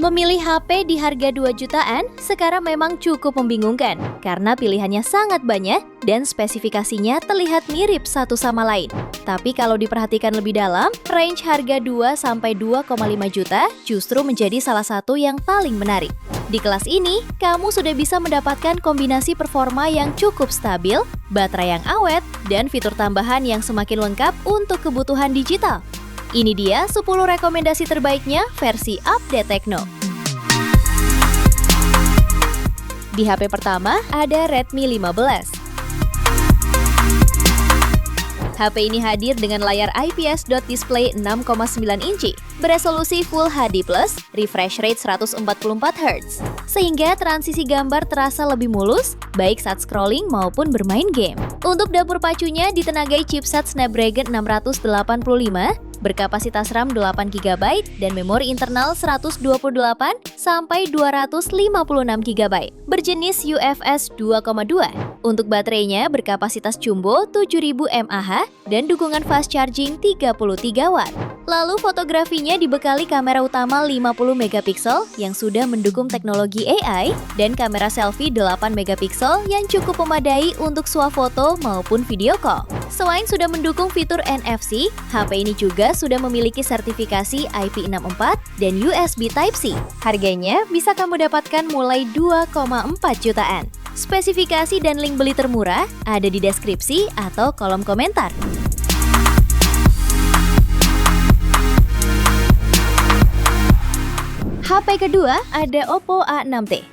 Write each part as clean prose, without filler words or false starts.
Memilih HP di harga 2 jutaan sekarang memang cukup membingungkan karena pilihannya sangat banyak dan spesifikasinya terlihat mirip satu sama lain. Tapi kalau diperhatikan lebih dalam, range harga 2 sampai 2,5 juta justru menjadi salah satu yang paling menarik. Di kelas ini, kamu sudah bisa mendapatkan kombinasi performa yang cukup stabil, baterai yang awet, dan fitur tambahan yang semakin lengkap untuk kebutuhan digital. Ini dia 10 rekomendasi terbaiknya versi update Tecno. Di HP pertama ada Redmi 15. HP ini hadir dengan layar IPS dot display 6,9 inci, beresolusi Full HD+, refresh rate 144 Hz, sehingga transisi gambar terasa lebih mulus, baik saat scrolling maupun bermain game. Untuk dapur pacunya ditenagai chipset Snapdragon 685, berkapasitas RAM 8GB dan memori internal 128 sampai 256GB, berjenis UFS 2,2. Untuk baterainya berkapasitas jumbo 7000 mAh dan dukungan fast charging 33W. Lalu fotografinya dibekali kamera utama 50MP yang sudah mendukung teknologi AI dan kamera selfie 8MP yang cukup memadai untuk swafoto maupun video call. Selain sudah mendukung fitur NFC, HP ini juga sudah memiliki sertifikasi IP64 dan USB Type-C. Harganya bisa kamu dapatkan mulai 2,4 jutaan. Spesifikasi dan link beli termurah ada di deskripsi atau kolom komentar. HP kedua ada Oppo A6t.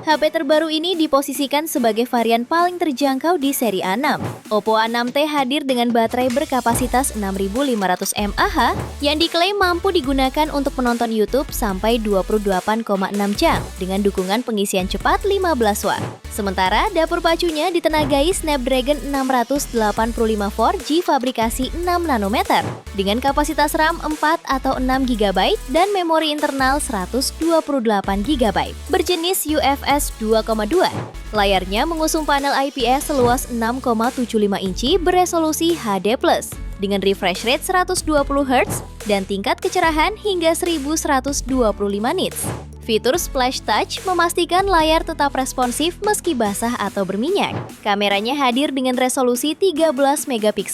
HP terbaru ini diposisikan sebagai varian paling terjangkau di seri A6. Oppo A6t hadir dengan baterai berkapasitas 6500 mAh yang diklaim mampu digunakan untuk menonton YouTube sampai 28,6 jam dengan dukungan pengisian cepat 15 Watt. Sementara dapur pacunya ditenagai Snapdragon 685 4G fabrikasi 6 nanometer dengan kapasitas RAM 4 atau 6GB dan memori internal 128GB, berjenis UFS 2,2. Layarnya mengusung panel IPS seluas 6,75 inci beresolusi HD+, dengan refresh rate 120Hz dan tingkat kecerahan hingga 1125 nits. Fitur Splash Touch memastikan layar tetap responsif meski basah atau berminyak. Kameranya hadir dengan resolusi 13MP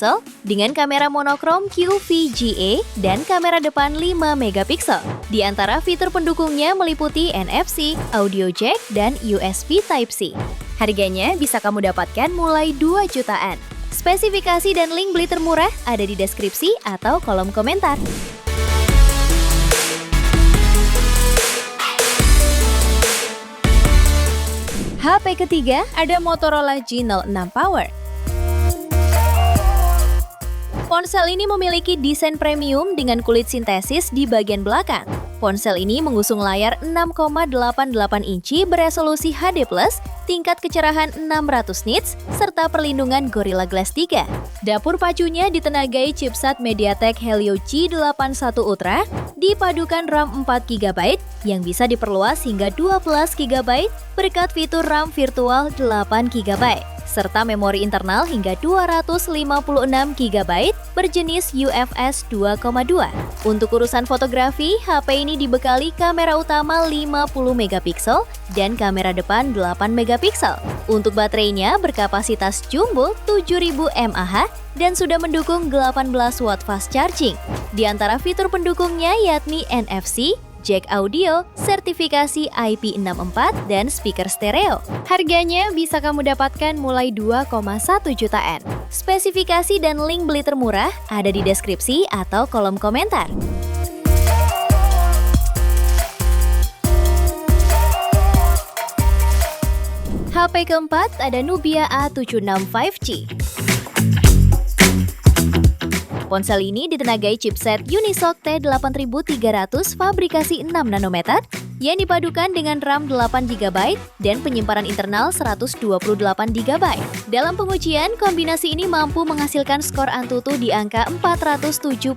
dengan kamera monokrom QVGA dan kamera depan 5MP. Di antara fitur pendukungnya meliputi NFC, audio jack, dan USB Type-C. Harganya bisa kamu dapatkan mulai 2 jutaan. Spesifikasi dan link beli termurah ada di deskripsi atau kolom komentar. HP ketiga ada Motorola G06 Power. Ponsel ini memiliki desain premium dengan kulit sintesis di bagian belakang. Ponsel ini mengusung layar 6,88 inci beresolusi HD+, tingkat kecerahan 600 nits, serta perlindungan Gorilla Glass 3. Dapur pacunya ditenagai chipset MediaTek Helio G81 Ultra, dipadukan RAM 4GB yang bisa diperluas hingga 12GB berkat fitur RAM virtual 8GB, serta memori internal hingga 256GB berjenis UFS 2,2. Untuk urusan fotografi, HP ini dibekali kamera utama 50MP dan kamera depan 8MP. Untuk baterainya berkapasitas jumbo 7000 mAh dan sudah mendukung 18 Watt fast charging. Di antara fitur pendukungnya yakni NFC, jack audio, sertifikasi IP64, dan speaker stereo. Harganya bisa kamu dapatkan mulai 2,1 jutaan. Spesifikasi dan link beli termurah ada di deskripsi atau kolom komentar. HP keempat ada Nubia A76 5G. Ponsel ini ditenagai chipset Unisoc T8300 fabrikasi 6 nanometer yang dipadukan dengan RAM 8GB dan penyimpanan internal 128GB. Dalam pengujian, kombinasi ini mampu menghasilkan skor Antutu di angka 479.000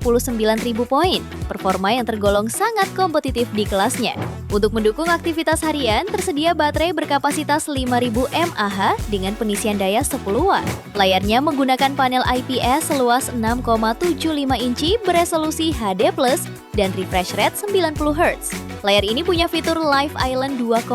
poin, performa yang tergolong sangat kompetitif di kelasnya. Untuk mendukung aktivitas harian, tersedia baterai berkapasitas 5.000 mAh dengan pengisian daya 10 Watt. Layarnya menggunakan panel IPS seluas 6,75 inci beresolusi HD+, dan refresh rate 90 Hz. Layar ini punya fitur Live Island 2.0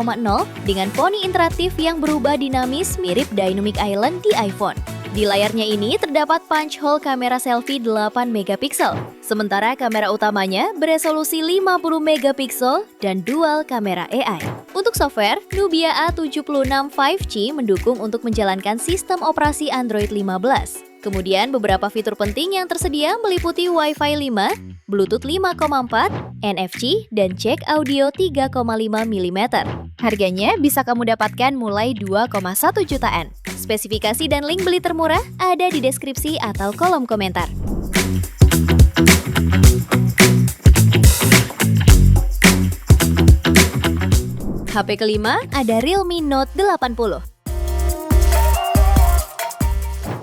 dengan poni interaktif yang berubah dinamis mirip Dynamic Island di iPhone. Di layarnya ini terdapat punch hole kamera selfie 8 megapiksel, sementara kamera utamanya beresolusi 50 megapiksel dan dual kamera AI. Untuk software, Nubia A76 5G mendukung untuk menjalankan sistem operasi Android 15. Kemudian beberapa fitur penting yang tersedia meliputi Wi-Fi 5, Bluetooth 5.4, NFC, dan jack audio 3,5 mm. Harganya bisa kamu dapatkan mulai 2,1 jutaan. Spesifikasi dan link beli termurah ada di deskripsi atau kolom komentar. HP kelima ada Realme Note 80.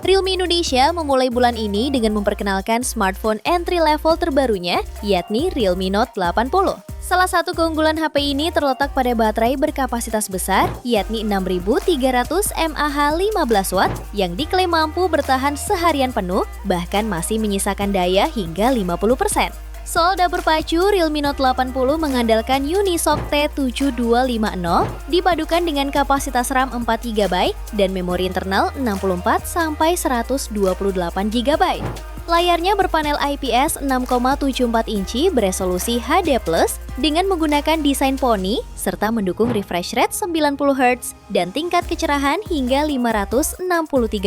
Realme Indonesia memulai bulan ini dengan memperkenalkan smartphone entry level terbarunya, yakni Realme Note 80. Salah satu keunggulan HP ini terletak pada baterai berkapasitas besar, yakni 6300 mAh 15 Watt, yang diklaim mampu bertahan seharian penuh, bahkan masih menyisakan daya hingga 50%. Solda berpacu, Realme Note 80 mengandalkan Unisoc T7250 dipadukan dengan kapasitas RAM 4GB dan memori internal 64-128GB. Layarnya berpanel IPS 6,74 inci beresolusi HD+, dengan menggunakan desain poni, serta mendukung refresh rate 90 Hz dan tingkat kecerahan hingga 563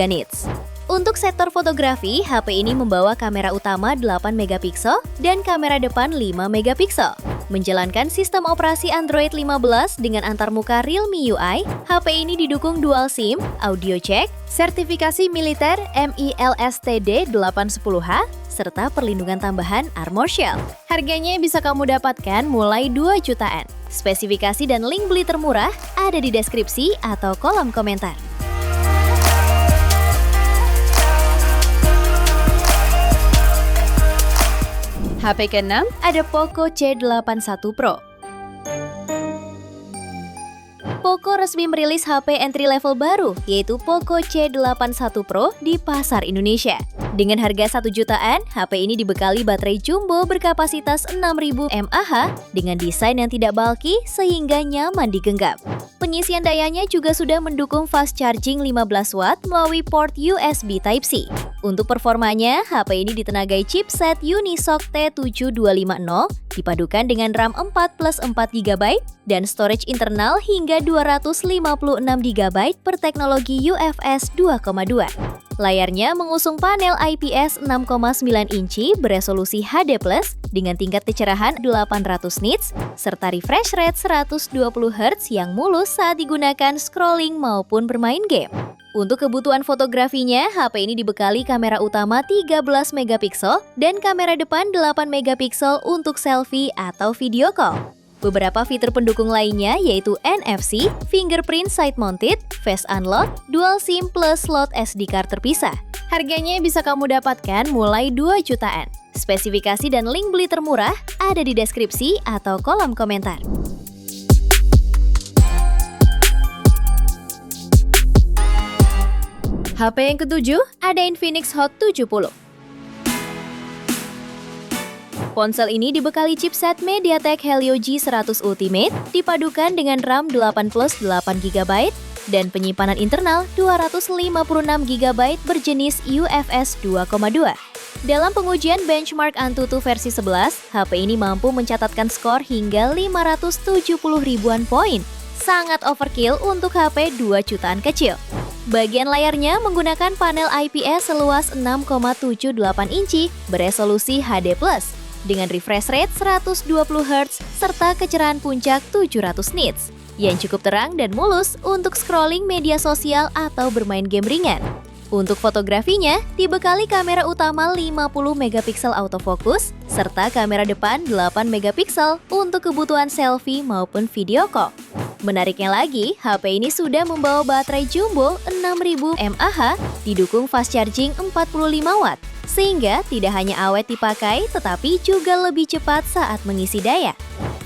nits. Untuk sektor fotografi, HP ini membawa kamera utama 8 megapiksel dan kamera depan 5 megapiksel. Menjalankan sistem operasi Android 15 dengan antarmuka Realme UI, HP ini didukung dual SIM, audio jack, sertifikasi militer MILSTD 810H, serta perlindungan tambahan Armor Shell. Harganya bisa kamu dapatkan mulai 2 jutaan. Spesifikasi dan link beli termurah ada di deskripsi atau kolom komentar. HP ke-6 ada Poco C81 Pro. Poco resmi merilis HP entry level baru, yaitu Poco C81 Pro di pasar Indonesia. Dengan harga 1 jutaan, HP ini dibekali baterai jumbo berkapasitas 6.000 mAh dengan desain yang tidak bulky sehingga nyaman digenggam. Pengisian dayanya juga sudah mendukung fast charging 15 Watt melalui port USB Type-C. Untuk performanya, HP ini ditenagai chipset Unisoc T7250 dipadukan dengan RAM 4+4GB dan storage internal hingga 256GB per teknologi UFS 2.2. Layarnya mengusung panel IPS 6,9 inci beresolusi HD+, dengan tingkat kecerahan 800 nits, serta refresh rate 120 Hz yang mulus saat digunakan scrolling maupun bermain game. Untuk kebutuhan fotografinya, HP ini dibekali kamera utama 13 megapiksel dan kamera depan 8 megapiksel untuk selfie atau video call. Beberapa fitur pendukung lainnya yaitu NFC, fingerprint side mounted, face unlock, dual SIM plus slot SD card terpisah. Harganya bisa kamu dapatkan mulai 2 jutaan. Spesifikasi dan link beli termurah ada di deskripsi atau kolom komentar. HP yang ketujuh ada Infinix Hot 70. Ponsel ini dibekali chipset MediaTek Helio G100 Ultimate dipadukan dengan RAM 8+8GB dan penyimpanan internal 256GB berjenis UFS 2.2. Dalam pengujian benchmark Antutu versi 11, HP ini mampu mencatatkan skor hingga 570 ribuan poin. Sangat overkill untuk HP 2 jutaan kecil. Bagian layarnya menggunakan panel IPS seluas 6,78 inci beresolusi HD+, dengan refresh rate 120 Hz serta kecerahan puncak 700 nits, yang cukup terang dan mulus untuk scrolling media sosial atau bermain game ringan. Untuk fotografinya, dibekali kamera utama 50 megapiksel autofocus, serta kamera depan 8 megapiksel untuk kebutuhan selfie maupun video call. Menariknya lagi, HP ini sudah membawa baterai jumbo 6000 mAh, didukung fast charging 45 watt, sehingga tidak hanya awet dipakai, tetapi juga lebih cepat saat mengisi daya.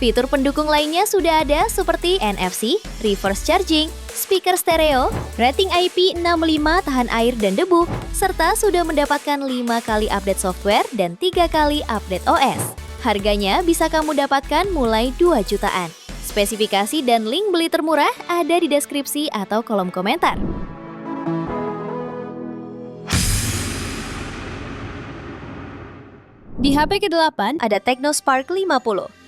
Fitur pendukung lainnya sudah ada seperti NFC, reverse charging, speaker stereo, rating IP65 tahan air dan debu, serta sudah mendapatkan 5 kali update software dan 3 kali update OS. Harganya bisa kamu dapatkan mulai 2 jutaan. Spesifikasi dan link beli termurah ada di deskripsi atau kolom komentar. Di HP ke-8 ada Tecno Spark 50.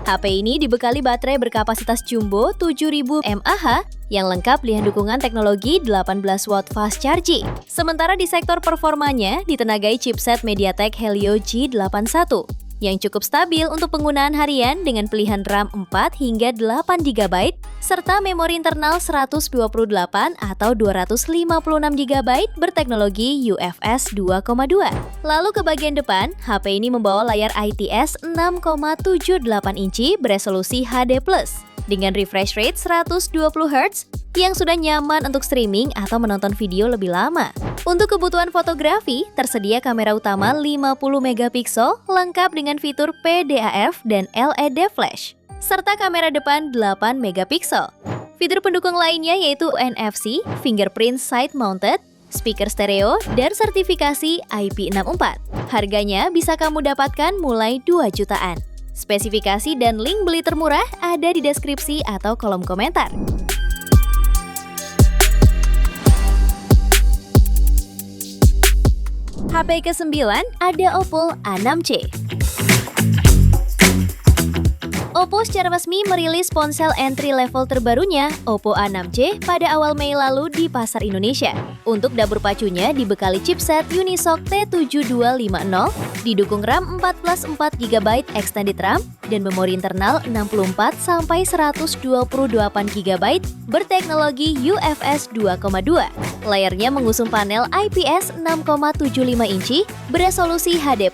HP ini dibekali baterai berkapasitas jumbo 7000 mAh yang lengkap dengan dukungan teknologi 18 watt fast charging. Sementara di sektor performanya ditenagai chipset MediaTek Helio G81 yang cukup stabil untuk penggunaan harian dengan pilihan RAM 4 hingga 8 GB serta memori internal 128 atau 256 GB berteknologi UFS 2.2. Lalu ke bagian depan, HP ini membawa layar IPS 6,78 inci beresolusi HD+ dengan refresh rate 120 Hz yang sudah nyaman untuk streaming atau menonton video lebih lama. Untuk kebutuhan fotografi, tersedia kamera utama 50 megapiksel lengkap dengan fitur PDAF dan LED flash, serta kamera depan 8 megapiksel. Fitur pendukung lainnya yaitu NFC, fingerprint side mounted, speaker stereo, dan sertifikasi IP64. Harganya bisa kamu dapatkan mulai 2 jutaan. Spesifikasi dan link beli termurah ada di deskripsi atau kolom komentar. HP ke-9 ada Oppo A6c. Oppo secara resmi merilis ponsel entry level terbarunya, Oppo A6c, pada awal Mei lalu di pasar Indonesia. Untuk dapur pacunya dibekali chipset Unisoc T7250, didukung RAM 4+4GB extended RAM, dan memori internal 64-128GB berteknologi UFS 2.2. Layarnya mengusung panel IPS 6,75 inci beresolusi HD+,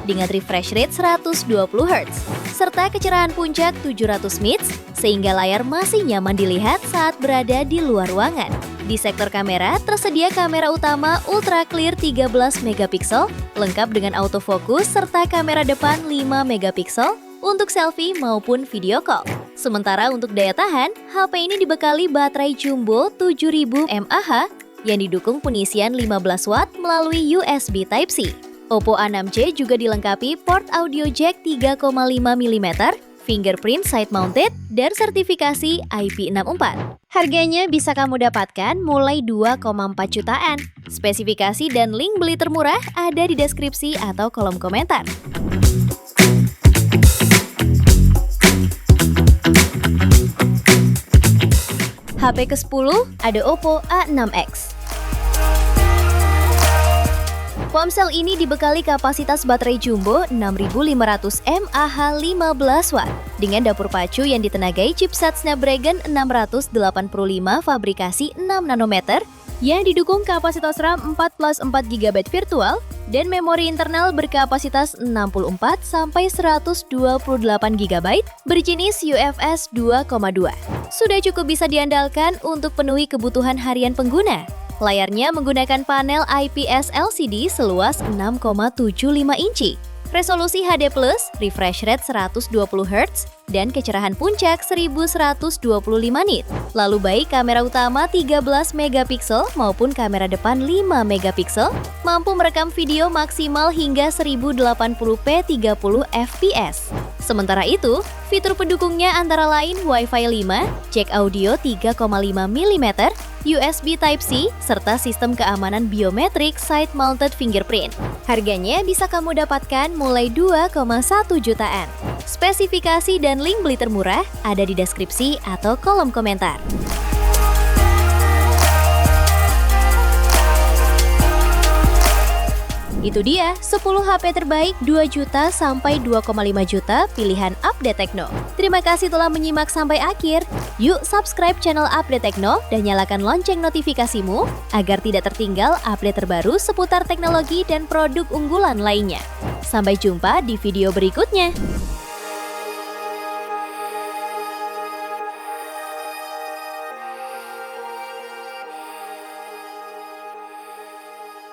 dengan refresh rate 120 Hz, serta kecerahan puncak 700 nits, sehingga layar masih nyaman dilihat saat berada di luar ruangan. Di sektor kamera, tersedia kamera utama ultra clear 13 megapiksel, lengkap dengan autofocus serta kamera depan 5 megapiksel untuk selfie maupun video call. Sementara untuk daya tahan, HP ini dibekali baterai jumbo 7000 mAh yang didukung pengisian 15 watt melalui USB Type-C. Oppo A6c juga dilengkapi port audio jack 3,5 mm, fingerprint side mounted, dan sertifikasi IP64. Harganya bisa kamu dapatkan mulai 2,4 jutaan. Spesifikasi dan link beli termurah ada di deskripsi atau kolom komentar. HP ke-10 ada Oppo A6x. Ponsel ini dibekali kapasitas baterai jumbo 6500 mAh 15 watt dengan dapur pacu yang ditenagai chipset Snapdragon 685 fabrikasi 6 nanometer yang didukung kapasitas RAM 4+4GB virtual dan memori internal berkapasitas 64-128GB berjenis UFS 2.2. Sudah cukup bisa diandalkan untuk penuhi kebutuhan harian pengguna. Layarnya menggunakan panel IPS LCD seluas 6,75 inci, resolusi HD+, refresh rate 120 Hz, dan kecerahan puncak 1125 nit. Lalu baik kamera utama 13 megapiksel maupun kamera depan 5 megapiksel mampu merekam video maksimal hingga 1080p 30 fps. Sementara itu, fitur pendukungnya antara lain Wi-Fi 5, jack audio 3,5 mm, USB Type-C, serta sistem keamanan biometrik side-mounted fingerprint. Harganya bisa kamu dapatkan mulai 2,1 jutaan. Spesifikasi dan link beli termurah ada di deskripsi atau kolom komentar. Itu dia 10 HP terbaik 2 juta sampai 2,5 juta pilihan Update Tekno. Terima kasih telah menyimak sampai akhir. Yuk subscribe channel Update Tekno dan nyalakan lonceng notifikasimu agar tidak tertinggal update terbaru seputar teknologi dan produk unggulan lainnya. Sampai jumpa di video berikutnya.